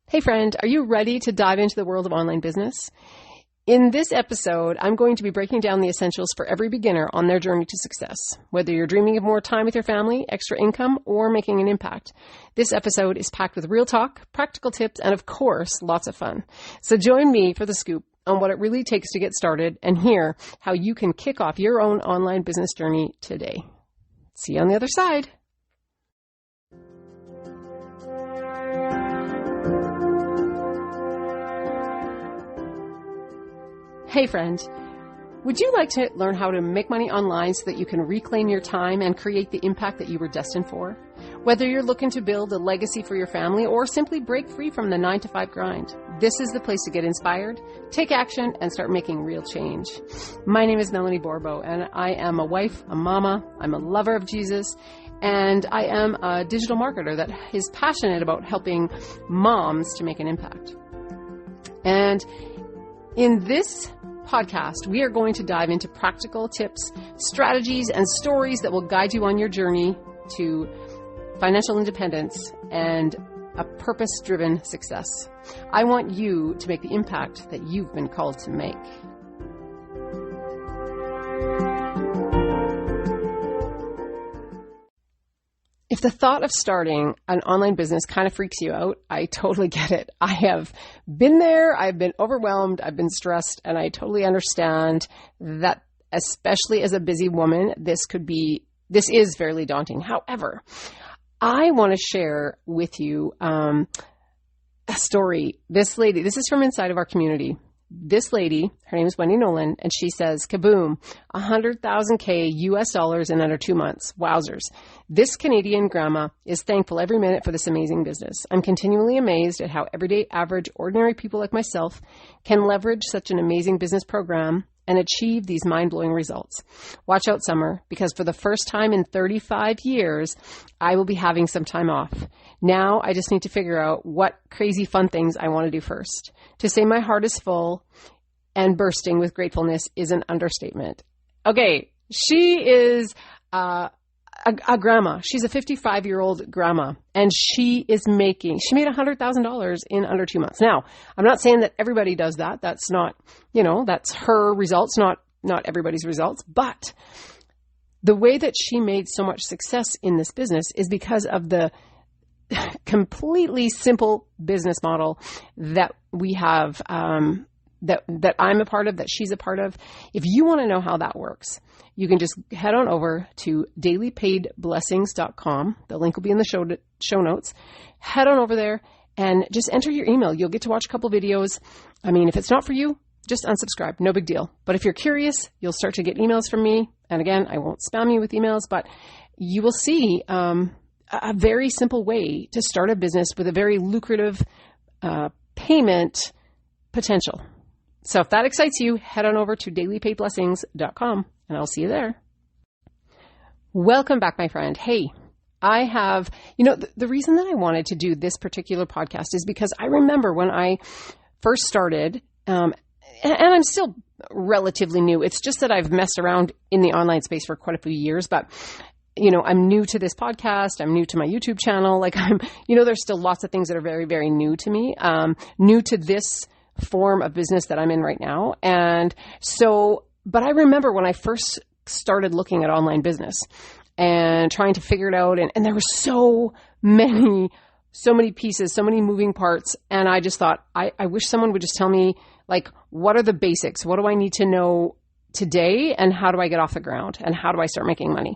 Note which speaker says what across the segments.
Speaker 1: Hey friend, are you ready to dive into the world of online business? In this episode, I'm going to be breaking down the essentials for every beginner on their journey to success. Whether you're dreaming of more time with your family, extra income, or making an impact. This episode is packed with real talk, practical tips, and of course, lots of fun. So join me for the scoop on what it really takes to get started and hear how you can kick off your own online business journey today. See you on the other side. Hey friend, would you like to learn how to make money online so that you can reclaim your time and create the impact that you were destined for? Whether you're looking to build a legacy for your family or simply break free from the 9-to-5 grind, this is the place to get inspired, take action, and start making real change. My name is Melanie Borbo, and I am a wife, a mama, I'm a lover of Jesus, and I am a digital marketer that is passionate about helping moms to make an impact. And in this podcast, we are going to dive into practical tips, strategies, and stories that will guide you on your journey to financial independence and a purpose-driven success. I want you to make the impact that you've been called to make. If the thought of starting an online business kind of freaks you out, I totally get it. I have been there, I've been overwhelmed, I've been stressed, and I totally understand that, especially as a busy woman, this is fairly daunting. However, I want to share with you a story. This lady, this is from inside of our community. This lady, her name is Wendy Nolan, and she says, kaboom, 100,000 US dollars in under 2 months. Wowzers. This Canadian grandma is thankful every minute for this amazing business. I'm continually amazed at how everyday, average, ordinary people like myself can leverage such an amazing business program and achieve these mind-blowing results. Watch out, summer, because for the first time in 35 years, I will be having some time off. Now I just need to figure out what crazy fun things I want to do first. To say my heart is full and bursting with gratefulness is an understatement. Okay, she is a grandma. She's a 55-year-old grandma, and she made $100,000 in under 2 months. Now, I'm not saying that everybody does that. That's not, that's her results, not everybody's results. But the way that she made so much success in this business is because of the completely simple business model that we have, that I'm a part of, that she's a part of. If you want to know how that works, you can just head on over to dailypaidblessings.com. The link will be in the show notes. Head on over there and just enter your email. You'll get to watch a couple videos. I mean, if it's not for you, just unsubscribe. No big deal. But if you're curious, you'll start to get emails from me. And again, I won't spam you with emails, but you will see a very simple way to start a business with a very lucrative payment potential. So if that excites you, head on over to dailypaidblessings.com and I'll see you there. Welcome back, my friend. Hey, I have, the reason that I wanted to do this particular podcast is because I remember when I first started, and I'm still relatively new. It's just that I've messed around in the online space for quite a few years, but I'm new to this podcast. I'm new to my YouTube channel. There's still lots of things that are very, very new to me, new to this form of business that I'm in right now. And so, but I remember when I first started looking at online business and trying to figure it out, and there were so many pieces, so many moving parts. And I just thought, I wish someone would just tell me, what are the basics? What do I need to know today? And how do I get off the ground? And how do I start making money?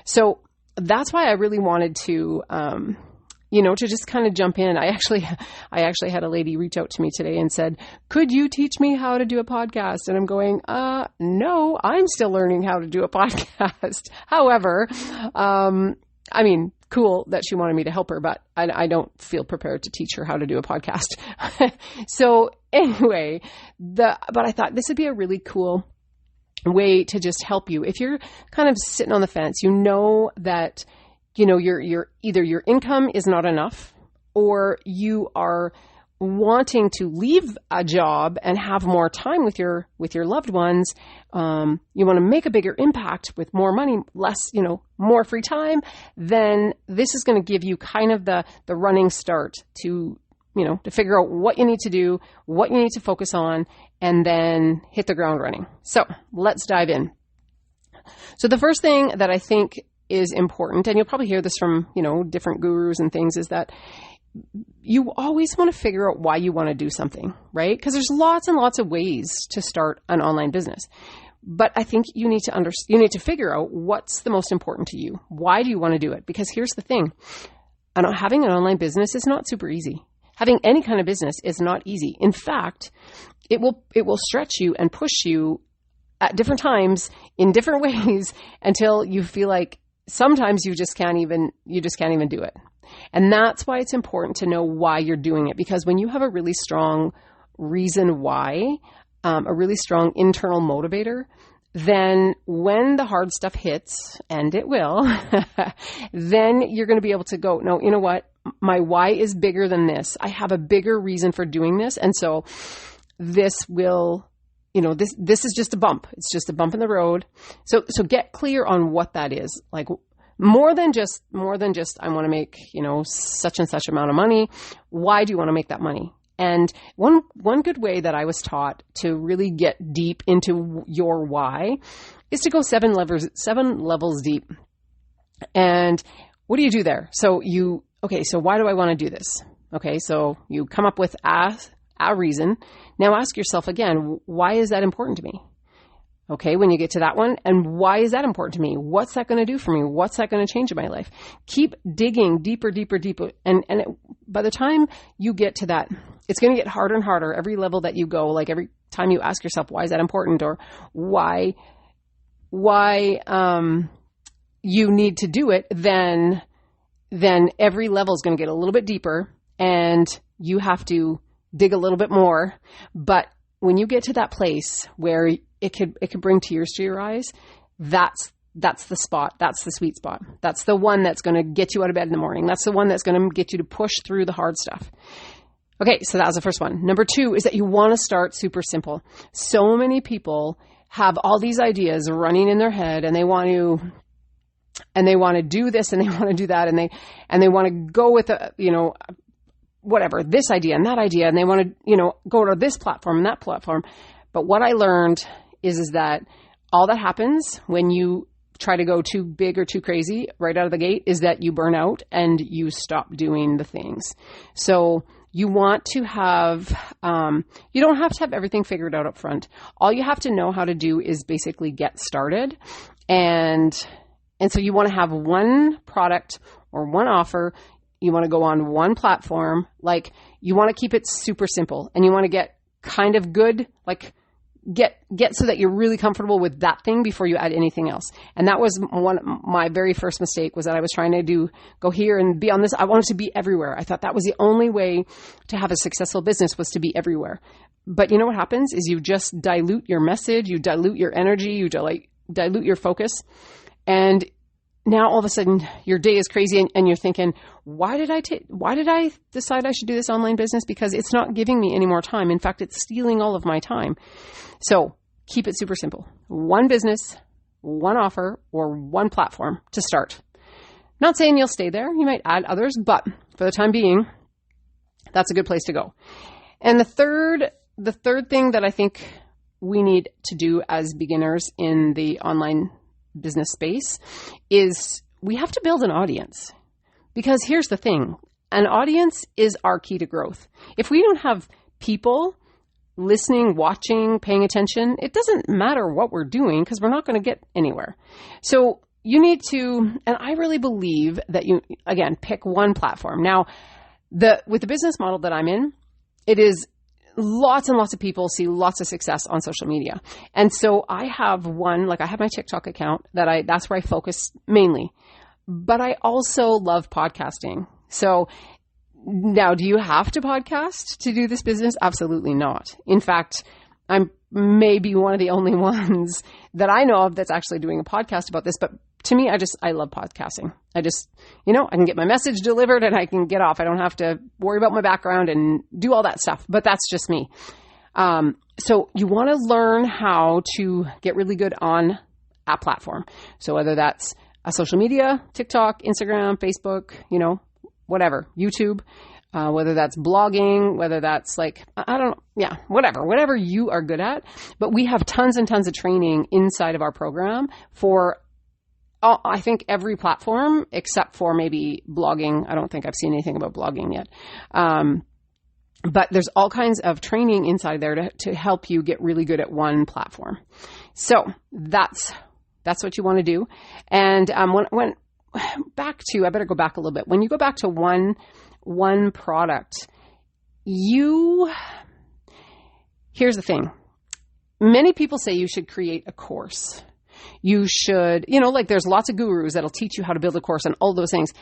Speaker 1: So that's why I really wanted to, to just kind of jump in. I actually had a lady reach out to me today and said, could you teach me how to do a podcast? And I'm going, no, I'm still learning how to do a podcast. However, cool that she wanted me to help her, but I don't feel prepared to teach her how to do a podcast. So anyway, but I thought this would be a really cool way to just help you. If you're kind of sitting on the fence, that your either your income is not enough, or you are wanting to leave a job and have more time with your loved ones. You want to make a bigger impact with more money, less, more free time. Then this is going to give you kind of the running start to to figure out what you need to do, what you need to focus on, and then hit the ground running. So let's dive in. So the first thing that I think is important, and you'll probably hear this from, different gurus and things, is that you always want to figure out why you want to do something, right? Because there's lots and lots of ways to start an online business. But I think you need to figure out what's the most important to you. Why do you want to do it? Because here's the thing. Having an online business is not super easy. Having any kind of business is not easy. In fact, it will stretch you and push you at different times in different ways until you feel like sometimes you just can't even do it. And that's why it's important to know why you're doing it. Because when you have a really strong reason why, a really strong internal motivator, then when the hard stuff hits, and it will, then you're going to be able to go, no, you know what? My why is bigger than this. I have a bigger reason for doing this. And so this will, this is just a bump. It's just a bump in the road. So get clear on what that is. Like more than just I want to make, such and such amount of money. Why do you want to make that money? And one good way that I was taught to really get deep into your why is to go 7 levels deep. And what do you do there? So why do I want to do this? Okay, so you come up with a reason. Now ask yourself again, why is that important to me? Okay, when you get to that one, and why is that important to me? What's that going to do for me? What's that going to change in my life? Keep digging deeper. And by the time you get to that, it's going to get harder and harder every level that you go. Like every time you ask yourself, why is that important? Or why you need to do it, then every level is going to get a little bit deeper and you have to dig a little bit more. But when you get to that place where it could bring tears to your eyes, that's the spot. That's the sweet spot. That's the one that's going to get you out of bed in the morning. That's the one that's going to get you to push through the hard stuff. Okay, so that was the first one. Number 2 is that you want to start super simple. So many people have all these ideas running in their head, and they want to do this and they want to do that, and they want to go with whatever, this idea and that idea, and they want to, go to this platform and that platform. But what I learned is that all that happens when you try to go too big or too crazy right out of the gate is that you burn out and you stop doing the things. So you want to have, you don't have to have everything figured out up front. All you have to know how to do is basically get started. And so you want to have one product or one offer. You want to go on one platform. Like you want to keep it super simple, and you want to get kind of good, like get so that you're really comfortable with that thing before you add anything else. And that was my very first mistake, was that I was trying to go here and be on this. I wanted to be everywhere. I thought that was the only way to have a successful business, was to be everywhere. But you know what happens is you just dilute your message, you dilute your energy, you dilute your focus. And now all of a sudden your day is crazy and you're thinking, why did I decide I should do this online business? Because it's not giving me any more time. In fact, it's stealing all of my time. So keep it super simple. One business, one offer, or one platform to start. Not saying you'll stay there. You might add others, but for the time being, that's a good place to go. And the third thing that I think we need to do as beginners in the online business space is we have to build an audience. Because here's the thing, an audience is our key to growth. If we don't have people listening, watching, paying attention, it doesn't matter what we're doing, because we're not going to get anywhere. So you need to, and I really believe that you, again, pick one platform. Now, with the business model that I'm in, it is lots and lots of people see lots of success on social media. And so I have I have my TikTok account that's where I focus mainly, but I also love podcasting. So now, do you have to podcast to do this business? Absolutely not. In fact, I'm maybe one of the only ones that I know of that's actually doing a podcast about this. But to me, I love podcasting. I just, I can get my message delivered and I can get off. I don't have to worry about my background and do all that stuff. But that's just me. So you want to learn how to get really good on a platform. So whether that's a social media, TikTok, Instagram, Facebook, whatever, YouTube, whether that's blogging, whether that's like, whatever you are good at. But we have tons and tons of training inside of our program for, I think, every platform except for maybe blogging. I don't think I've seen anything about blogging yet. But there's all kinds of training inside there to help you get really good at one platform. So that's what you want to do. And when I better go back a little bit. When you go back to one product, here's the thing. Many people say you should create a course. You should, like there's lots of gurus that'll teach you how to build a course and all those things.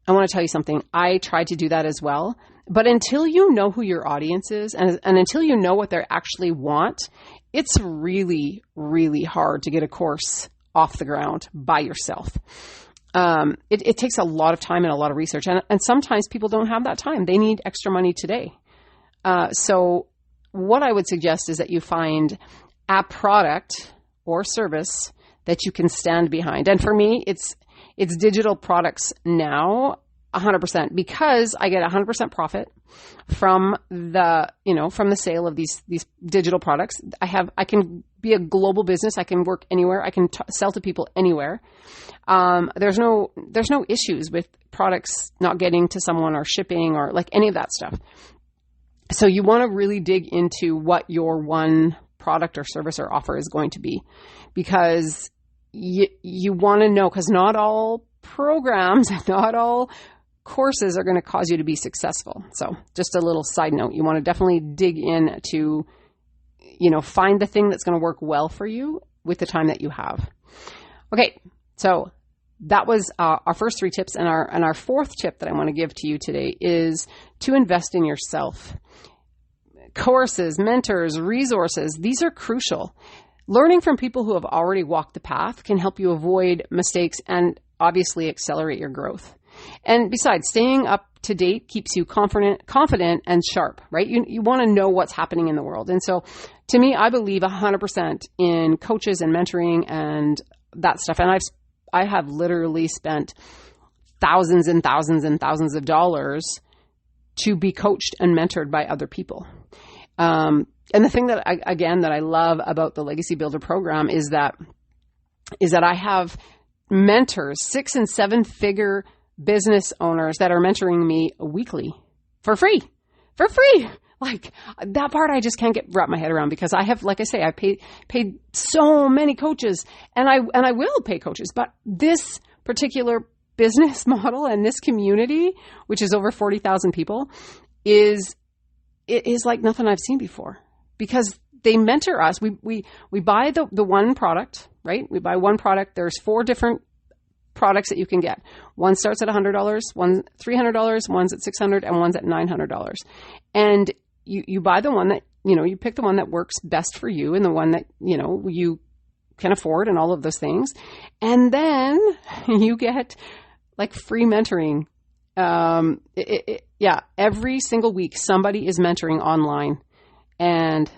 Speaker 1: I want to tell you something. I tried to do that as well. But until you know who your audience is and until you know what they actually want, it's really, really hard to get a course off the ground by yourself. It takes a lot of time and a lot of research. And sometimes people don't have that time. They need extra money today. So what I would suggest is that you find a product or service that you can stand behind. And for me, it's digital products now, 100%, because I get 100% profit from the sale of these digital products. I can be a global business. I can work anywhere. I can sell to people anywhere. There's no issues with products not getting to someone or shipping or like any of that stuff. So you want to really dig into what your one product or service or offer is going to be, because you want to know, because not all programs and not all courses are going to cause you to be successful. So just a little side note, you want to definitely dig in to, find the thing that's going to work well for you with the time that you have. Okay. So that was our first 3 tips. And our fourth tip that I want to give to you today is to invest in yourself. Courses, mentors, resources, these are crucial. Learning from people who have already walked the path can help you avoid mistakes and obviously accelerate your growth. And besides, staying up to date keeps you confident and sharp, right? You want to know what's happening in the world. And so to me, I believe 100% in coaches and mentoring and that stuff. And I have literally spent thousands and thousands and thousands of dollars to be coached and mentored by other people. And the thing that I love about the Legacy Builder program is that I have mentors, 6 and 7 figure business owners that are mentoring me weekly for free. Like that part, I just can't wrap my head around, because I have, like I say, I paid so many coaches, and I will pay coaches, but this particular business model and this community, which is over 40,000 people, is like nothing I've seen before, because they mentor us. We buy the one product, right? We buy one product. There's 4 different products that you can get. One starts at $100, one $300, one's at $600, and one's at $900. And you buy the one that, you pick the one that works best for you and the one that, you can afford and all of those things. And then you get like free mentoring. Every single week somebody is mentoring online. And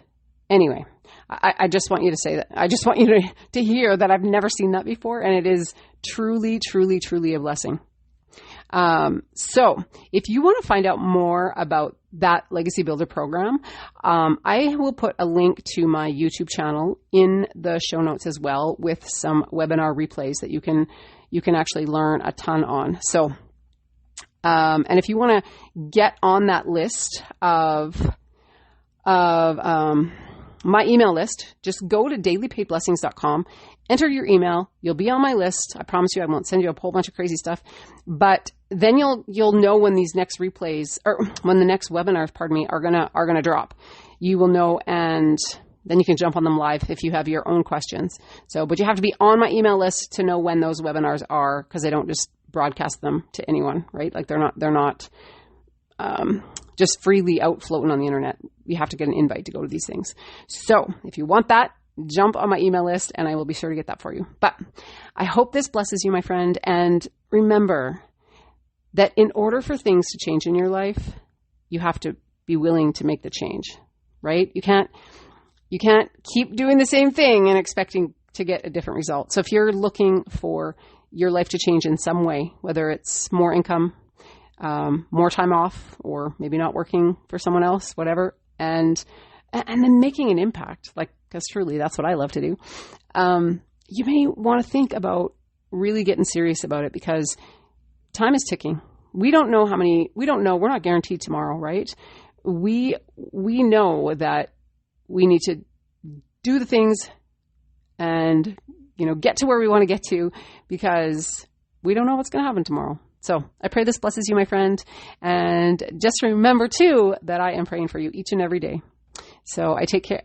Speaker 1: anyway, I just want you to say that. I just want you to hear that I've never seen that before. And it is truly, truly, truly a blessing. So if you want to find out more about that Legacy Builder program, I will put a link to my YouTube channel in the show notes as well, with some webinar replays that you can actually learn a ton on. So, and if you want to get on that list of my email list, just go to dailypaidblessings.com, enter your email. You'll be on my list. I promise you, I won't send you a whole bunch of crazy stuff, but then you'll know when these next replays, or when the next webinars, are gonna drop. You will know, and then you can jump on them live if you have your own questions. So, but you have to be on my email list to know when those webinars are, because I don't just broadcast them to anyone, right? Like they're not just freely out floating on the internet. You have to get an invite to go to these things. So if you want that, jump on my email list and I will be sure to get that for you. But I hope this blesses you, my friend. And remember that in order for things to change in your life, you have to be willing to make the change, right? You can't keep doing the same thing and expecting to get a different result. So if you're looking for your life to change in some way, whether it's more income, more time off, or maybe not working for someone else, whatever. And then making an impact, because truly that's what I love to do. You may want to think about really getting serious about it, because time is ticking. We don't know we're not guaranteed tomorrow, right? We know that we need to do the things and, get to where we want to get to, because we don't know what's going to happen tomorrow. So I pray this blesses you, my friend. And just remember too, that I am praying for you each and every day. So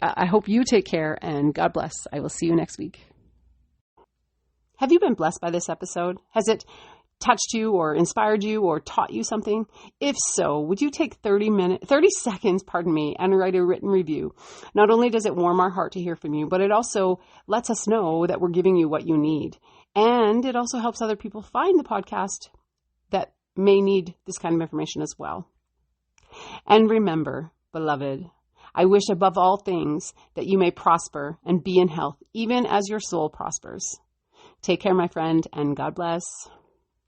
Speaker 1: I hope you take care, and God bless. I will see you next week. Have you been blessed by this episode? Has it touched you or inspired you or taught you something? If so, would you take 30 seconds, and write a written review? Not only does it warm our heart to hear from you, but it also lets us know that we're giving you what you need. And it also helps other people find the podcast that may need this kind of information as well. And remember, beloved, I wish above all things that you may prosper and be in health, even as your soul prospers. Take care, my friend, and God bless.